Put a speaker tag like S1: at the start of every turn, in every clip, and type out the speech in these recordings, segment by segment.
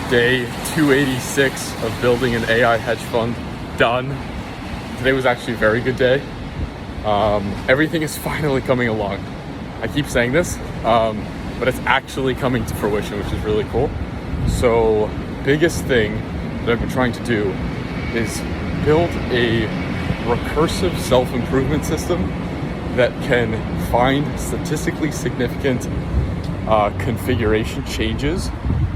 S1: Day 286 of building an AI hedge fund done. Today was actually a very good day. Everything is finally coming along. I keep saying this, but it's actually coming to fruition, which is really cool. So, biggest thing that I've been trying to do is build a recursive self-improvement system that can find statistically significant configuration changes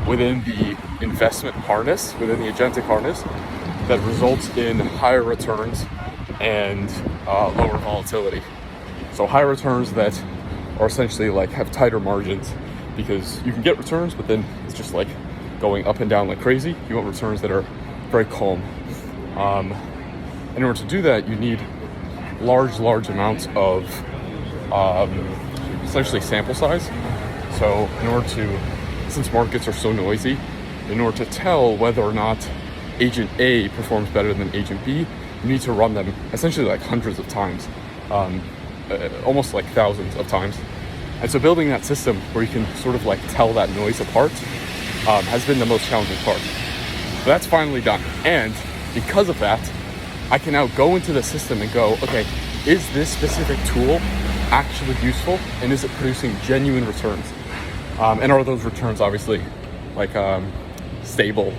S1: within the investment harness, within the agentic harness, that results in higher returns and lower volatility. So higher returns that are essentially like have tighter margins, because you can get returns, but then it's just like going up and down like crazy. You want returns that are very calm. In order to do that, you need large amounts of essentially sample size. So in order to, since markets are so noisy, in order to tell whether or not agent A performs better than agent B, you need to run them essentially like hundreds of times, almost like thousands of times. And so building that system where you can sort of like tell that noise apart has been the most challenging part. But that's finally done. And because of that, I can now go into the system and go, okay, is this specific tool actually useful? And is it producing genuine returns? And are those returns obviously like stable?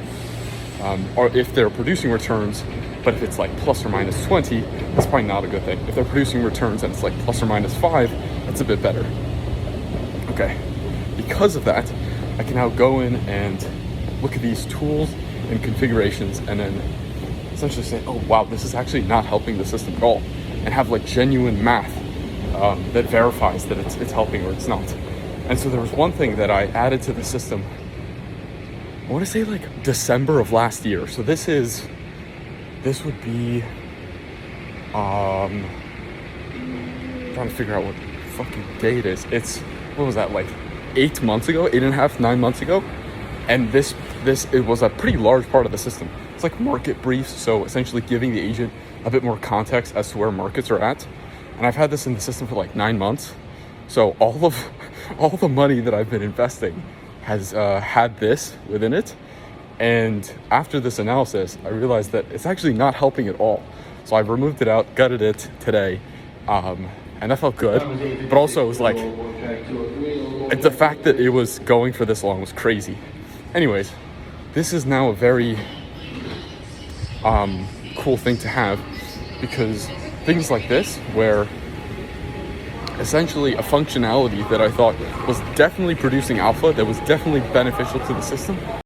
S1: Or if they're producing returns, but if it's like plus or minus 20, that's probably not a good thing. If they're producing returns and it's like plus or minus 5, that's a bit better. Okay, because of that, I can now go in and look at these tools and configurations and then essentially say, oh wow, this is actually not helping the system at all, and have like genuine math that verifies that it's helping or it's not. And so there was one thing that I added to the system, I want to say like December of last year. So this would be trying to figure out what fucking day it is. It's, what was that, like 8 months ago, 8.5, 9 months ago? And it was a pretty large part of the system. It's like market briefs, so essentially giving the agent a bit more context as to where markets are at. And I've had this in the system for like 9 months. So all the money that I've been investing has had this within it. And after this analysis, I realized that it's actually not helping at all. So I removed it out, gutted it today, and that felt good. But also it was like, the fact that it was going for this long was crazy. Anyways, this is now a very cool thing to have, because things like this, where essentially a functionality that I thought was definitely producing alpha, that was definitely beneficial to the system,